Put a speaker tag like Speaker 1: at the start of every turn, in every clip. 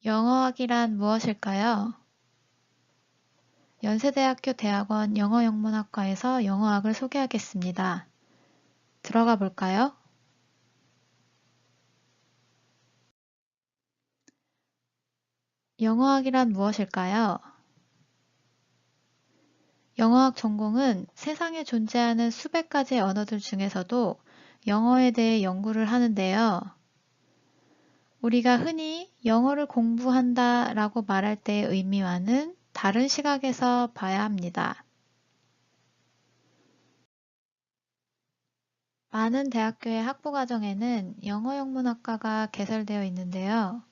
Speaker 1: 영어학이란 무엇일까요? 연세대학교 대학원 영어영문학과에서 영어학을 소개하겠습니다. 들어가 볼까요? 영어학이란 무엇일까요? 영어학 전공은 세상에 존재하는 수백 가지의 언어들 중에서도 영어에 대해 연구를 하는데요. 우리가 흔히 영어를 공부한다 라고 말할 때의 의미와는 다른 시각에서 봐야 합니다. 많은 대학교의 학부과정에는 영어영문학과가 개설되어 있는데요.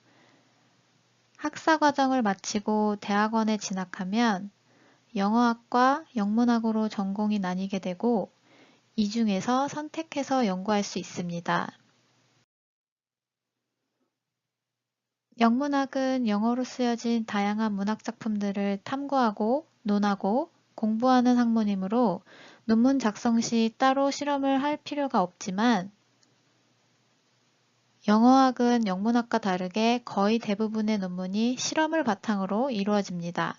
Speaker 1: 학사 과정을 마치고 대학원에 진학하면 영어학과 영문학으로 전공이 나뉘게 되고 이 중에서 선택해서 연구할 수 있습니다. 영문학은 영어로 쓰여진 다양한 문학작품들을 탐구하고 논하고 공부하는 학문이므로 논문 작성 시 따로 실험을 할 필요가 없지만 영어학은 영문학과 다르게 거의 대부분의 논문이 실험을 바탕으로 이루어집니다.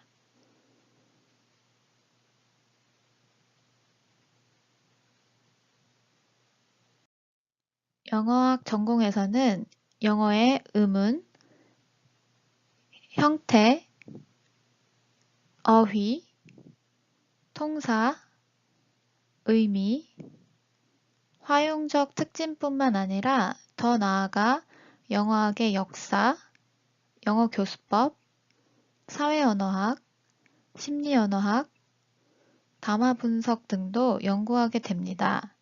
Speaker 1: 영어학 전공에서는 영어의 의문, 형태, 어휘, 통사, 의미, 활용적 특징뿐만 아니라 더 나아가 영어학의 역사, 영어 교수법, 사회언어학, 심리언어학, 담화 분석 등도 연구하게 됩니다.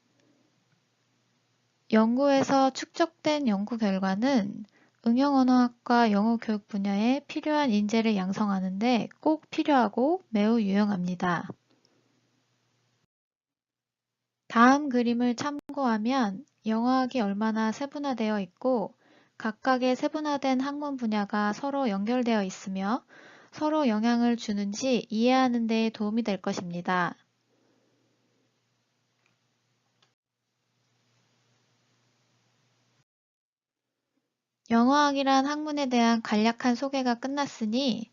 Speaker 1: 연구에서 축적된 연구 결과는 응용언어학과 영어교육 분야에 필요한 인재를 양성하는 데 꼭 필요하고 매우 유용합니다. 다음 그림을 참고하면 영어학이 얼마나 세분화되어 있고 각각의 세분화된 학문 분야가 서로 연결되어 있으며 서로 영향을 주는지 이해하는 데 도움이 될 것입니다. 영어학이란 학문에 대한 간략한 소개가 끝났으니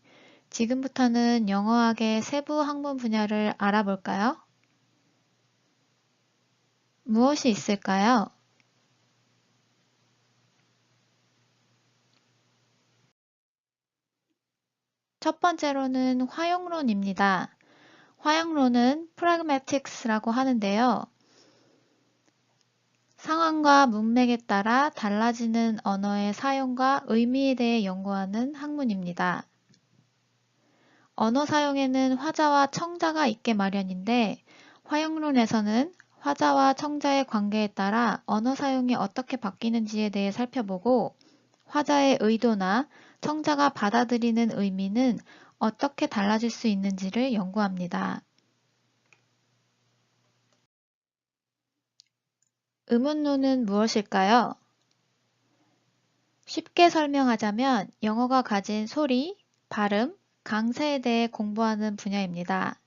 Speaker 1: 지금부터는 영어학의 세부 학문 분야를 알아볼까요? 무엇이 있을까요? 첫 번째로는 활용론입니다. 활용론은 pragmatics라고 하는데요. 상황과 문맥에 따라 달라지는 언어의 사용과 의미에 대해 연구하는 학문입니다. 언어 사용에는 화자와 청자가 있게 마련인데 활용론에서는 화자와 청자의 관계에 따라 언어 사용이 어떻게 바뀌는지에 대해 살펴보고 화자의 의도나 청자가 받아들이는 의미는 어떻게 달라질 수 있는지를 연구합니다. 의문론은 무엇일까요? 쉽게 설명하자면 영어가 가진 소리, 발음, 강세에 대해 공부하는 분야입니다.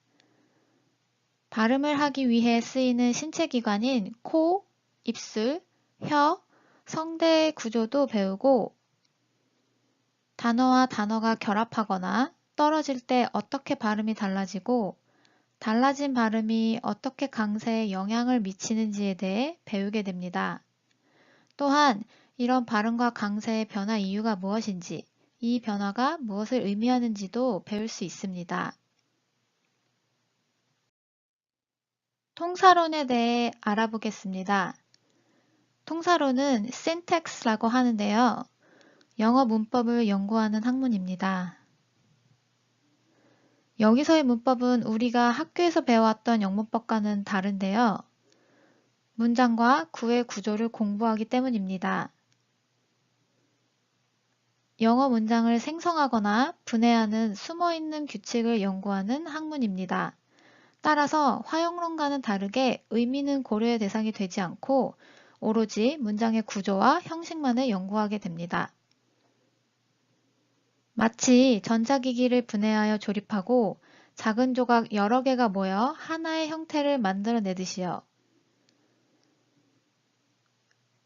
Speaker 1: 발음을 하기 위해 쓰이는 신체기관인 코, 입술, 혀, 성대의 구조도 배우고 단어와 단어가 결합하거나 떨어질 때 어떻게 발음이 달라지고 달라진 발음이 어떻게 강세에 영향을 미치는지에 대해 배우게 됩니다. 또한 이런 발음과 강세의 변화 이유가 무엇인지, 이 변화가 무엇을 의미하는지도 배울 수 있습니다. 통사론에 대해 알아보겠습니다. 통사론은 syntax라고 하는데요. 영어 문법을 연구하는 학문입니다. 여기서의 문법은 우리가 학교에서 배워왔던 영문법과는 다른데요. 문장과 구의 구조를 공부하기 때문입니다. 영어 문장을 생성하거나 분해하는 숨어있는 규칙을 연구하는 학문입니다. 따라서 활용론과는 다르게 의미는 고려의 대상이 되지 않고 오로지 문장의 구조와 형식만을 연구하게 됩니다. 마치 전자기기를 분해하여 조립하고 작은 조각 여러 개가 모여 하나의 형태를 만들어내듯이요.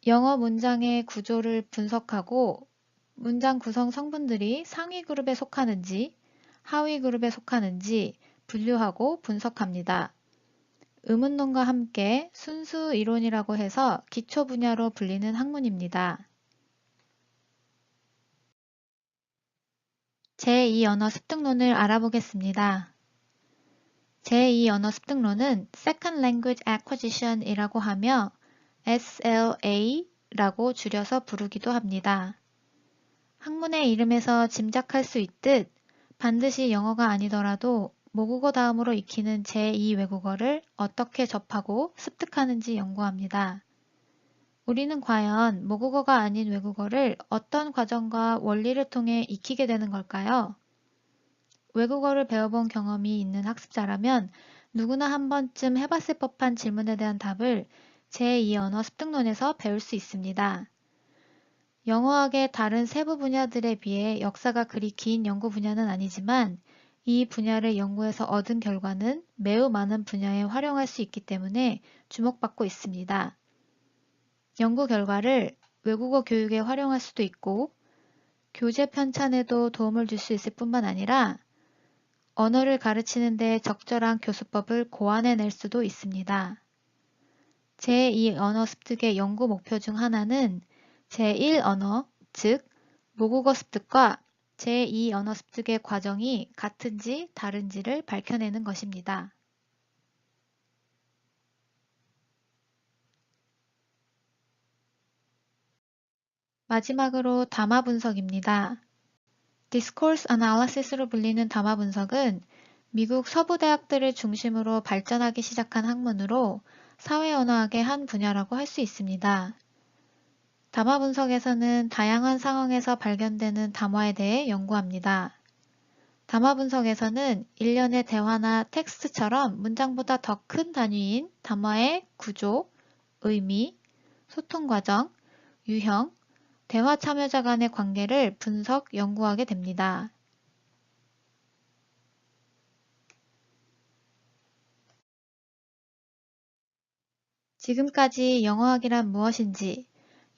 Speaker 1: 영어 문장의 구조를 분석하고 문장 구성 성분들이 상위 그룹에 속하는지, 하위 그룹에 속하는지 분류하고 분석합니다. 의문론과 함께 순수 이론이라고 해서 기초 분야로 불리는 학문입니다. 제2 언어 습득론을 알아보겠습니다. 제2 언어 습득론은 Second Language Acquisition 이라고 하며 SLA라고 줄여서 부르기도 합니다. 학문의 이름에서 짐작할 수 있듯 반드시 영어가 아니더라도 모국어 다음으로 익히는 제2 외국어를 어떻게 접하고 습득하는지 연구합니다. 우리는 과연 모국어가 아닌 외국어를 어떤 과정과 원리를 통해 익히게 되는 걸까요? 외국어를 배워본 경험이 있는 학습자라면 누구나 한 번쯤 해봤을 법한 질문에 대한 답을 제2 언어 습득론에서 배울 수 있습니다. 영어학의 다른 세부 분야들에 비해 역사가 그리 긴 연구 분야는 아니지만 이 분야를 연구해서 얻은 결과는 매우 많은 분야에 활용할 수 있기 때문에 주목받고 있습니다. 연구 결과를 외국어 교육에 활용할 수도 있고 교재 편찬에도 도움을 줄 수 있을 뿐만 아니라 언어를 가르치는 데 적절한 교수법을 고안해낼 수도 있습니다. 제2 언어 습득의 연구 목표 중 하나는 제1 언어, 즉 모국어 습득과 제2 언어 습득의 과정이 같은지 다른지를 밝혀내는 것입니다. 마지막으로 담화 분석입니다. Discourse Analysis로 불리는 담화 분석은 미국 서부 대학들을 중심으로 발전하기 시작한 학문으로 사회언어학의 한 분야라고 할 수 있습니다. 담화 분석에서는 다양한 상황에서 발견되는 담화에 대해 연구합니다. 담화 분석에서는 일련의 대화나 텍스트처럼 문장보다 더 큰 단위인 담화의 구조, 의미, 소통 과정, 유형, 대화 참여자 간의 관계를 분석, 연구하게 됩니다. 지금까지 영어학이란 무엇인지,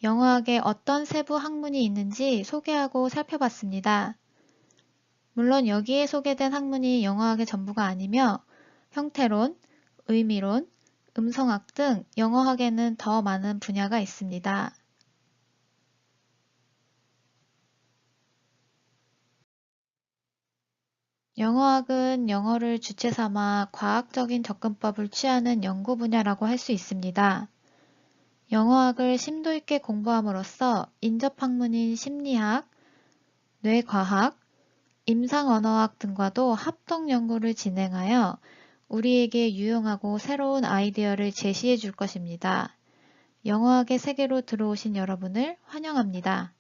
Speaker 1: 영어학에 어떤 세부 학문이 있는지 소개하고 살펴봤습니다. 물론 여기에 소개된 학문이 영어학의 전부가 아니며 형태론, 의미론, 음성학 등 영어학에는 더 많은 분야가 있습니다. 영어학은 영어를 주체 삼아 과학적인 접근법을 취하는 연구 분야라고 할 수 있습니다. 영어학을 심도 있게 공부함으로써 인접학문인 심리학, 뇌과학, 임상언어학 등과도 합동 연구를 진행하여 우리에게 유용하고 새로운 아이디어를 제시해 줄 것입니다. 영어학의 세계로 들어오신 여러분을 환영합니다.